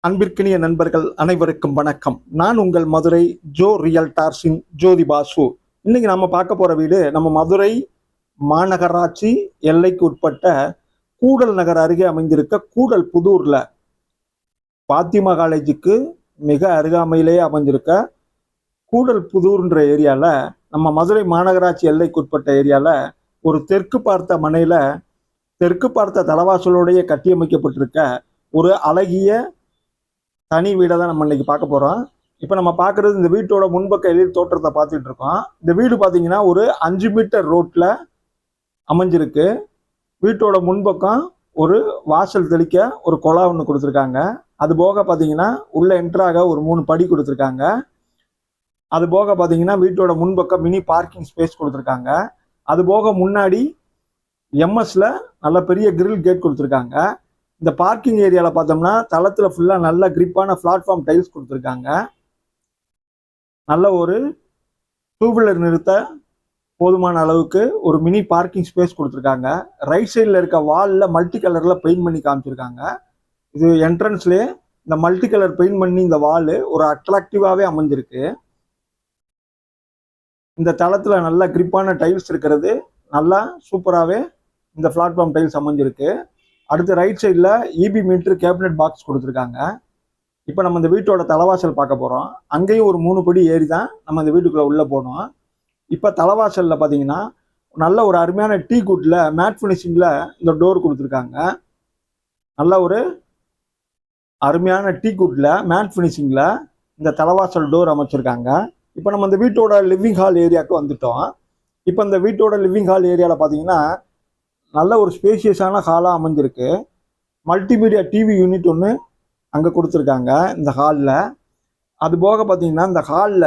அன்பிற்கினிய நண்பர்கள் அனைவருக்கும் வணக்கம். நான் உங்கள் மதுரை ஜோ ரியல்டார்ஸின் ஜோதி பாசு. இன்னைக்கு நம்ம பார்க்க போற வீடு நம்ம மதுரை மாநகராட்சி எல்லைக்கு உட்பட்ட கூடல் நகர் அருகே அமைந்திருக்க கூடல் புதூர்ல பாத்திமா காலேஜுக்கு மிக அருகாமையிலேயே அமைஞ்சிருக்க கூடல் புதூர்ன்ற ஏரியால நம்ம மதுரை மாநகராட்சி எல்லைக்கு உட்பட்ட ஏரியால ஒரு தெற்கு பார்த்த மனையில தெற்கு பார்த்த தலவாசலோடைய கட்டியமைக்கப்பட்டிருக்க ஒரு அழகிய தனி வீடை தான் நம்ம இன்னைக்கு பார்க்க போகிறோம். இப்போ நம்ம பார்க்குறது இந்த வீட்டோட முன்பக்க எழில் தோற்றத்தை பார்த்துட்டு இருக்கோம். இந்த வீடு பார்த்தீங்கன்னா ஒரு 5 மீட்டர் ரோட்டில் அமைஞ்சிருக்கு. வீட்டோட முன்பக்கம் ஒரு வாசல் தெளிக்க ஒரு குழா ஒன்று கொடுத்துருக்காங்க. அது போக பார்த்தீங்கன்னா உள்ள என்ட்ராக ஒரு 3 படி கொடுத்துருக்காங்க. அது போக பார்த்தீங்கன்னா வீட்டோட முன்பக்கம் மினி பார்க்கிங் ஸ்பேஸ் கொடுத்துருக்காங்க. அது போக முன்னாடி எம்எஸ்ல நல்ல பெரிய கிரில் கேட் கொடுத்துருக்காங்க. இந்த பார்க்கிங் ஏரியாவில் பார்த்தோம்னா தளத்தில் ஃபுல்லாக நல்ல கிரிப்பான பிளாட்ஃபார்ம் டைல்ஸ் கொடுத்துருக்காங்க. நல்ல ஒரு 2 வீலர் நிறுத்த போதுமான அளவுக்கு ஒரு மினி பார்க்கிங் ஸ்பேஸ் கொடுத்துருக்காங்க. ரைட் சைடில் இருக்க வாலில் மல்டி கலரில் பெயிண்ட் பண்ணி காமிச்சிருக்காங்க. இது என்ட்ரன்ஸ்லேயே இந்த மல்டி கலர் பெயிண்ட் பண்ணி இந்த வால் ஒரு அட்ராக்டிவாகவே அமைஞ்சிருக்கு. இந்த தளத்தில் நல்ல கிரிப்பான டைல்ஸ் இருக்கிறது நல்லா சூப்பராகவே இந்த பிளாட்ஃபார்ம் டைல்ஸ் அமைஞ்சிருக்கு. அடுத்து ரைட் சைடில் இபி மீட்டர் கேபினட் பாக்ஸ் கொடுத்துருக்காங்க. இப்போ நம்ம இந்த வீட்டோட தலைவாசல் பார்க்க போகிறோம். அங்கேயும் ஒரு 3 படி ஏறி தான் நம்ம இந்த வீட்டுக்குள்ளே உள்ளே போனோம். இப்போ தலைவாசலில் பார்த்தீங்கன்னா நல்ல ஒரு அருமையான டீ குட்டில் மேட் ஃபினிஷிங்கில் இந்த டோர் கொடுத்துருக்காங்க. நல்ல ஒரு அருமையான டீ குட்டில் மேட் ஃபினிஷிங்கில் இந்த தலைவாசல் டோர் அமைச்சிருக்காங்க. இப்போ நம்ம இந்த வீட்டோட லிவிங் ஹால் ஏரியாவுக்கு வந்துட்டோம். இப்போ இந்த வீட்டோட லிவிங் ஹால் ஏரியாவில் பார்த்தீங்கன்னா நல்ல ஒரு ஸ்பேஷியஸான ஹாலாக அமைஞ்சிருக்கு. மல்டிமீடியா டிவி யூனிட் ஒன்று அங்கே கொடுத்துருக்காங்க இந்த ஹாலில். அது போக பார்த்தீங்கன்னா இந்த ஹாலில்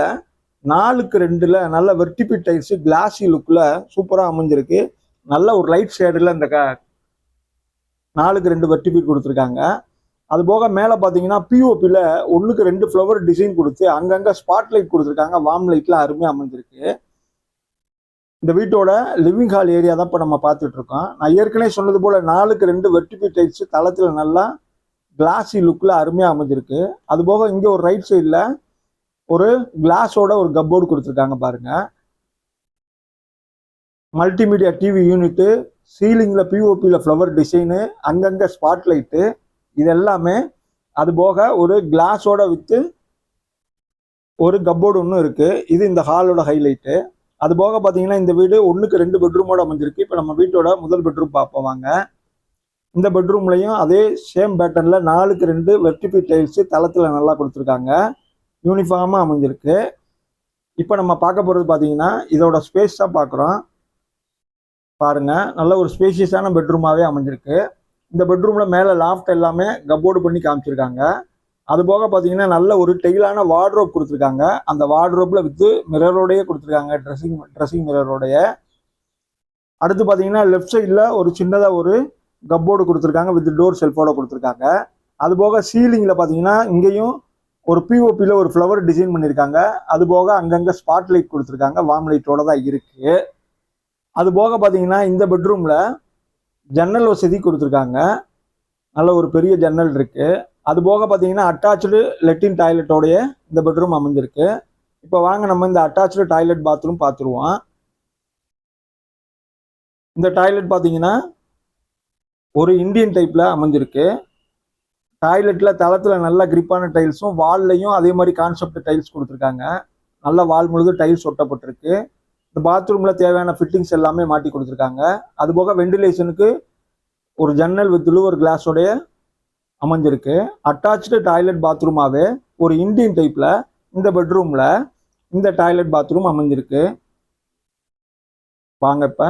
4க்கு 2 நல்ல வெர்டிபி டைல்ஸு கிளாஸி லுக்கில் சூப்பராக அமைஞ்சிருக்கு. நல்ல ஒரு லைட் ஷேடில் இந்த 4க்கு 2 வெர்டிபி கொடுத்துருக்காங்க. அது போக மேலே பார்த்தீங்கன்னா பிஓபியில் 1க்கு 2 ஃப்ளவர் டிசைன் கொடுத்து அங்கங்கே ஸ்பாட் லைட் கொடுத்துருக்காங்க. வார்ம் லைட்லாம் அருமையாக அமைஞ்சிருக்கு. இந்த வீட்டோட லிவிங் ஹால் ஏரியா தான் இப்போ நம்ம பார்த்துட்டு இருக்கோம். நான் ஏற்கனவே சொன்னது போல் 4க்கு 2 வெர்டிபி டைல்ஸ் தளத்தில் நல்லா கிளாஸி லுக்கில் அருமையாக அமைஞ்சிருக்கு. அது போக இங்கே ஒரு ரைட் சைடில் ஒரு கிளாஸோட ஒரு கப்போர்டு கொடுத்துருக்காங்க பாருங்க. மல்டிமீடியா டிவி யூனிட்டு, சீலிங்கில் பிஓபியில் ஃப்ளவர் டிசைனு, அங்கங்கே ஸ்பாட் லைட்டு, இது எல்லாமே. அது போக ஒரு கிளாஸோட வித்து ஒரு கப்போர்டு ஒன்றும் இருக்குது. இது இந்த ஹாலோட ஹைலைட்டு. அது போக பார்த்தீங்கன்னா இந்த வீடு 1க்கு 2 பெட்ரூமோட அமைஞ்சிருக்கு. இப்போ நம்ம வீட்டோட முதல் பெட்ரூம் பார்ப்போம் வாங்க. இந்த பெட்ரூம்லையும் அதே சேம் பேட்டர்னில் 4க்கு 2 வெர்டிபி டைல்ஸு தளத்தில் நல்லா கொடுத்துருக்காங்க. யூனிஃபார்மாக அமைஞ்சிருக்கு. இப்போ நம்ம பார்க்க போகிறது பார்த்தீங்கன்னா இதோட ஸ்பேஸ் தான் பார்க்குறோம். பாருங்கள், நல்ல ஒரு ஸ்பேஷியஸான பெட்ரூமாகவே அமைஞ்சிருக்கு. இந்த பெட்ரூமில் மேலே லாஃப்ட் எல்லாமே கப்போர்டு பண்ணி காமிச்சிருக்காங்க. அது போக பார்த்தீங்கன்னா நல்ல ஒரு டெய்லான வார்ட்ரோப் கொடுத்துருக்காங்க. அந்த வார்ட்ரோப்பில் வித்து மிரரோடையே கொடுத்துருக்காங்க, ட்ரெஸ்ஸிங் மிரரோடைய. அடுத்து பார்த்தீங்கன்னா லெஃப்ட் சைடில் ஒரு சின்னதாக ஒரு கப்போர்டு கொடுத்துருக்காங்க வித் டோர் செல்ஃபோட கொடுத்துருக்காங்க. அது போக சீலிங்கில் பார்த்தீங்கன்னா இங்கேயும் ஒரு பிஓபியில் ஒரு ஃப்ளவர் டிசைன் பண்ணியிருக்காங்க. அது போக அங்கங்கே ஸ்பாட் லைட் கொடுத்துருக்காங்க, வார்ம் லைட்டோட தான் இருக்குது. அது போக பார்த்தீங்கன்னா இந்த பெட்ரூமில் ஜன்னல் வசதி கொடுத்துருக்காங்க. நல்ல ஒரு பெரிய ஜன்னல் இருக்குது. அது போக பார்த்தீங்கன்னா அட்டாச்சு லெட்டின் டாய்லெட்டோடைய இந்த பெட்ரூம் அமைஞ்சிருக்கு. இப்போ வாங்க நம்ம இந்த அட்டாச்சு டாய்லெட் பாத்ரூம் பார்த்துருவோம். இந்த டாய்லெட் பார்த்தீங்கன்னா ஒரு இந்தியன் டைப்பில் அமைஞ்சிருக்கு. டாய்லெட்டில் தளத்தில் நல்ல கிரிப்பான டைல்ஸும் வால்லையும் அதே மாதிரி கான்செப்ட் டைல்ஸ் கொடுத்துருக்காங்க. நல்ல வால் முழுது டைல்ஸ் ஒட்டப்பட்டிருக்கு. இந்த பாத்ரூமில் தேவையான ஃபிட்டிங்ஸ் எல்லாமே மாட்டி கொடுத்துருக்காங்க. அது போக வெண்டிலேஷனுக்கு ஒரு ஜன்னல் வித் லூவர் கிளாஸோடைய அமைஞ்சிருக்கு. அட்டாச்சு டாய்லெட் பாத்ரூமாகவே ஒரு இந்தியன் டைப்பில் இந்த பெட்ரூமில் இந்த டாய்லெட் பாத்ரூம் அமைஞ்சிருக்கு. வாங்க இப்போ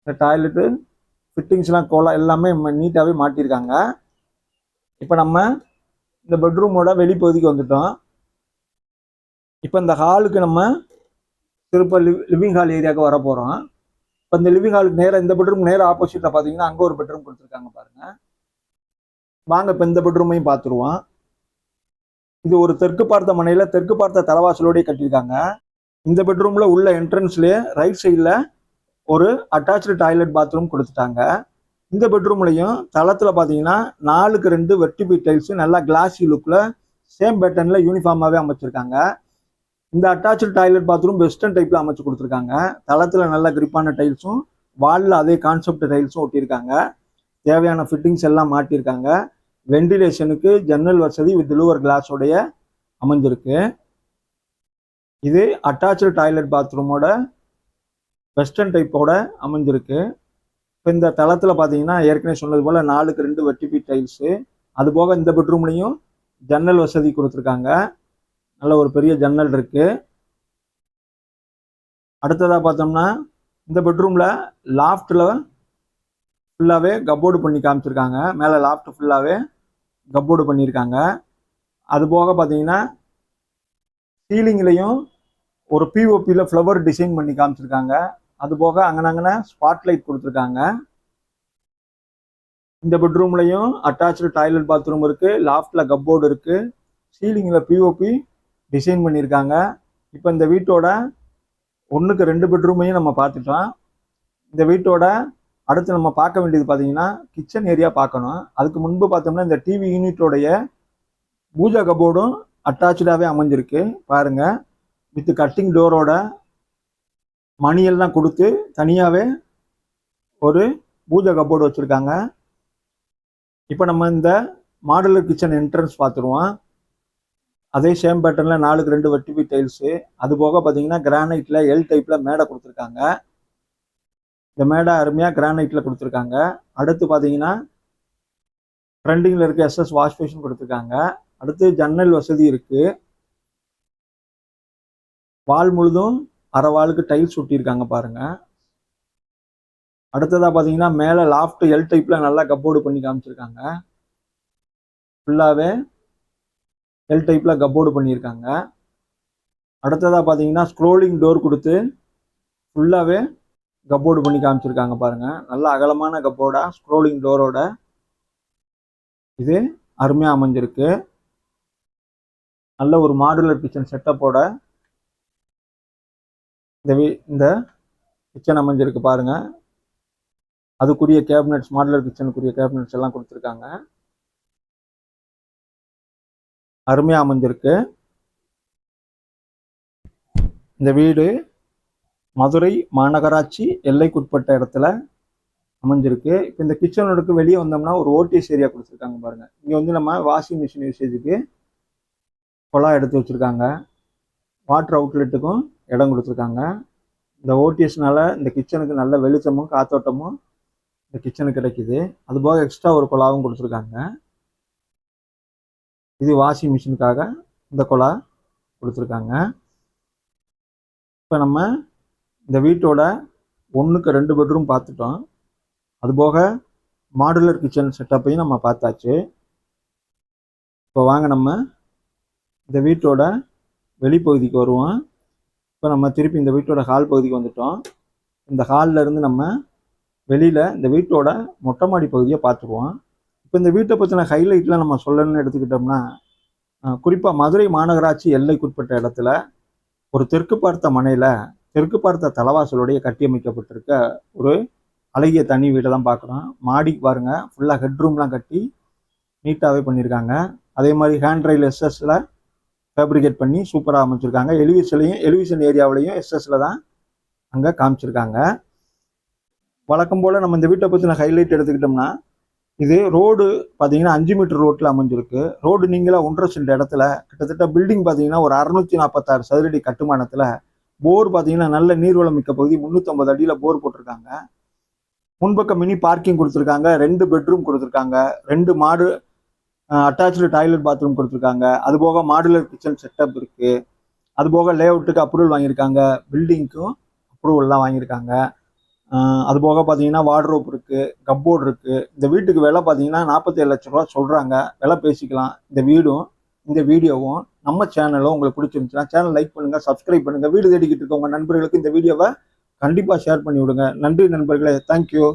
இந்த டாய்லெட்டு ஃபிட்டிங்ஸ்லாம் எல்லாமே நீட்டாகவே மாட்டியிருக்காங்க. இப்போ நம்ம இந்த பெட்ரூமோட வெளிப்பகுதிக்கு வந்துட்டோம். இப்போ இந்த ஹாலுக்கு நம்ம திருப்ப லிவிங் ஹால் ஏரியாவுக்கு வர போகிறோம். இப்போ இந்த லிவிங் ஹாலுக்கு நேராக இந்த பெட்ரூம் நேராக ஆப்போசிட்டில் பார்த்தீங்கன்னா அங்கே ஒரு பெட்ரூம் கொடுத்துருக்காங்க பாருங்கள். வாங்க இப்போ இந்த பெட்ரூமையும் பார்த்துருவோம். இது ஒரு தெற்கு பார்த்த மனையில் தெற்கு பார்த்த தலவாசலோடய கட்டியிருக்காங்க. இந்த பெட்ரூமில் உள்ள என்ட்ரன்ஸ்லேயே ரைட் சைடில் ஒரு அட்டாச்சு டாய்லெட் பாத்ரூம் கொடுத்துட்டாங்க. இந்த பெட்ரூம்லையும் தளத்தில் பார்த்தீங்கன்னா 4க்கு 2 வெர்டிபி டைல்ஸ் நல்லா கிளாஸி லுக்கில் சேம் பேட்டர்னில் யூனிஃபார்மாகவே அமைச்சிருக்காங்க. இந்த அட்டாச்சு டாய்லெட் பாத்ரூம் வெஸ்டர்ன் டைப்பில் அமைச்சு கொடுத்துருக்காங்க. தளத்தில் நல்ல கிரிப்பான டைல்ஸும் வாலில் அதே கான்செப்ட் டைல்ஸும் ஒட்டியிருக்காங்க. தேவையான ஃபிட்டிங்ஸ் எல்லாம் மாட்டியிருக்காங்க. வென்டிலேஷனுக்கு ஜன்னல் வசதி வித் லூவர் கிளாஸோடைய அமைஞ்சிருக்கு. இது அட்டாச்சு டாய்லெட் பாத்ரூமோட வெஸ்டர்ன் டைப்போட அமைஞ்சிருக்கு. இப்போ இந்த தளத்தில் பார்த்தீங்கன்னா ஏற்கனவே சொன்னது போல் 4க்கு 2 வெர்டிபி டைல்ஸு. அதுபோக இந்த பெட்ரூம்லையும் ஜன்னல் வசதி கொடுத்துருக்காங்க. நல்ல ஒரு பெரிய ஜன்னல் இருக்கு. அடுத்ததாக பார்த்தோம்னா இந்த பெட்ரூமில் லாஃப்டில் ஃபுல்லாகவே கப்போர்டு பண்ணி காமிச்சிருக்காங்க. மேலே லாஃப்ட் ஃபுல்லாகவே கப்போர்டு பண்ணியிருக்காங்க. அது போக பார்த்தீங்கன்னா சீலிங்லையும் ஒரு பிஓபியில் ஃப்ளவர் டிசைன் பண்ணி காமிச்சிருக்காங்க. அது போக அங்கனங்கன ஸ்பாட்லைட் கொடுத்துருக்காங்க. இந்த பெட்ரூம்லையும் அட்டாச்சு டாய்லெட் பாத்ரூம் இருக்கு. லாஃப்டில் கப்போர்டு இருக்கு. சீலிங்கில் பிஓபி டிசைன் பண்ணியிருக்காங்க. இப்போ இந்த வீட்டோட 1க்கு 2 பெட்ரூமையும் நம்ம பார்த்துட்டோம். இந்த வீட்டோட அடுத்து நம்ம பார்க்க வேண்டியது பார்த்தீங்கன்னா கிச்சன் ஏரியா பார்க்கணும். அதுக்கு முன்பு பார்த்தோம்னா இந்த டிவி யூனிட்டோடைய பூஜா கபோர்டும் அட்டாச்சாகவே அமைஞ்சிருக்கு பாருங்க. வித் கட்டிங் டோரோட மணியெல்லாம் கொடுத்து தனியாகவே ஒரு பூஜா கபோர்டு வச்சுருக்காங்க. இப்போ நம்ம இந்த மாடுலர் கிச்சன் என்ட்ரன்ஸ் பார்த்துருவோம். அதே சேம் பேட்டர்னில் 4க்கு 2 வெர்டிபி டைல்ஸு. அது போக பார்த்தீங்கன்னா கிரானைட்டில் எல் டைப்பில் மேடை கொடுத்துருக்காங்க. இந்த மேடை அருமையாக கிரானைட்டில் கொடுத்துருக்காங்க. அடுத்து பார்த்தீங்கன்னா ட்ரெண்டிங்கில் இருக்க எஸ்எஸ் வாஷ் பேஷன் கொடுத்துருக்காங்க. அடுத்து ஜன்னல் வசதி இருக்குது. வால் முழுதும் அரை வாலுக்கு டைல்ஸ் ஒட்டியிருக்காங்க பாருங்கள். அடுத்ததாக பார்த்தீங்கன்னா மேலே லாஃப்ட் எல் டைப்பில் நல்லா கப்போர்டு பண்ணி காமிச்சிருக்காங்க. ஃபுல்லாகவே எல் டைப்பில் கப்போர்டு பண்ணியிருக்காங்க. அடுத்ததாக பார்த்தீங்கன்னா ஸ்க்ரோலிங் டோர் கொடுத்து ஃபுல்லாகவே கப்போர்டு பண்ணி காமிச்சிருக்காங்க பாருங்கள். நல்ல அகலமான கப்போர்டா ஸ்க்ரோலிங் டோரோட இது அருமையாக அமைஞ்சிருக்கு. நல்ல ஒரு மாடுலர் கிச்சன் செட்டப்போட இந்த கிச்சன் அமைஞ்சிருக்கு பாருங்க. அதுக்குரிய கேபினட்ஸ், மாடுலர் கிச்சனுக்குரிய கேபினட்ஸ் எல்லாம் கொடுத்துருக்காங்க. அருமையாக அமைஞ்சிருக்கு. இந்த வீடு மதுரை மாநகராட்சி எல்லைக்குட்பட்ட இடத்துல அமைஞ்சிருக்கு. இப்போ இந்த கிச்சனுக்கு வெளியே வந்தோம்னா ஒரு ஓடிஎஸ் ஏரியா கொடுத்துருக்காங்க பாருங்க. இங்கே வந்து நம்ம வாஷிங் மிஷின் யூசேஜுக்கு குழாய் எடுத்து வச்சுருக்காங்க. வாட்டர் அவுட்லெட்டுக்கும் இடம் கொடுத்துருக்காங்க. இந்த ஓடிஎஸ்னால இந்த கிச்சனுக்கு நல்ல வெளிச்சமும் காத்தோட்டமும் இந்த கிச்சனுக்கு கிடைக்குது. அதுபோக எக்ஸ்ட்ரா ஒரு குழாவும் கொடுத்துருக்காங்க. இது வாஷிங் மிஷினுக்காக இந்த குழா கொடுத்துருக்காங்க. இப்போ நம்ம இந்த வீட்டோட 1க்கு 2 பெட்ரூம் பார்த்துட்டோம். அதுபோக மாடுலர் கிச்சன் செட்டப்பையும் நம்ம பார்த்தாச்சு. இப்போ வாங்க நம்ம இந்த வீட்டோட வெளிப்பகுதிக்கு வருவோம். இப்போ நம்ம திருப்பி இந்த வீட்டோட ஹால் பகுதிக்கு வந்துட்டோம். இந்த ஹாலில் இருந்து நம்ம வெளியில் இந்த வீட்டோட மொட்டை மாடி பகுதியை பார்த்துக்குவோம். இப்போ இந்த வீட்டை பற்றின ஹைலைட்லாம் நம்ம சொல்லணும்னு எடுத்துக்கிட்டோம்னா, குறிப்பாக மதுரை மாநகராட்சி எல்லைக்குட்பட்ட இடத்துல ஒரு தெற்கு பார்த்த மனையில் தெற்கு பார்த்த தலவாசலுடைய கட்டியமைக்கப்பட்டிருக்க ஒரு அழகிய தனி வீட்டை தான் பார்க்குறோம். மாடிக்கு பாருங்கள், ஃபுல்லாக ஹெட்ரூம்லாம் கட்டி நீட்டாகவே பண்ணியிருக்காங்க. அதே மாதிரி ஹேண்ட் ரயில் எஸ்எஸ்ல ஃபேப்ரிகேட் பண்ணி சூப்பராக அமைச்சிருக்காங்க. எலிவிஷன் ஏரியாவிலையும் எஸ்எஸ்ல தான் அங்கே காமிச்சிருக்காங்க. வழக்கம் போல் நம்ம இந்த வீட்டை பற்றின ஹைலைட் எடுத்துக்கிட்டோம்னா, இது ரோடு பார்த்தீங்கன்னா 5 மீட்டர் ரோட்டில் அமைஞ்சிருக்கு. ரோடு நீங்களாக 1.5 சென்ட் இடத்துல கிட்டத்தட்ட பில்டிங் பார்த்தீங்கன்னா ஒரு 646 சதுரடி கட்டுமானத்தில் போர் பார்த்தீங்கன்னா நல்ல நீர்வளம் மிக்க பகுதி 350 அடியில் போர் போட்டிருக்காங்க. முன்பக்கம் மினி பார்க்கிங் கொடுத்துருக்காங்க. 2 பெட்ரூம் கொடுத்துருக்காங்க. 2 மாடு அட்டாச்சு டாய்லெட் பாத்ரூம் கொடுத்துருக்காங்க. அதுபோக மாடுலர் கிச்சன் செட்டப் இருக்குது. அதுபோக லே அவுட்டுக்கு அப்ரூவல் வாங்கியிருக்காங்க. பில்டிங்க்கும் அப்ரூவல்லாம் வாங்கியிருக்காங்க. அதுபோக பார்த்தீங்கன்னா வார்ட்ரோப் இருக்குது, கப்போர்டு இருக்குது. இந்த வீட்டுக்கு விலை பார்த்தீங்கன்னா 47 லட்ச ரூபா சொல்கிறாங்க. விலை பேசிக்கலாம். இந்த வீடும் இந்த வீடியோவும் நம்ம சேனலும் உங்களுக்கு பிடிச்சிருந்துச்சுன்னா சேனல் லைக் பண்ணுங்கள், சப்ஸ்கிரைப் பண்ணுங்கள். வீடு தேடிக்கிட்டு இருக்க உங்கள் நண்பர்களுக்கு இந்த வீடியோவை கண்டிப்பாக ஷேர் பண்ணி விடுங்க. நன்றி நண்பர்களே. தேங்க்யூ.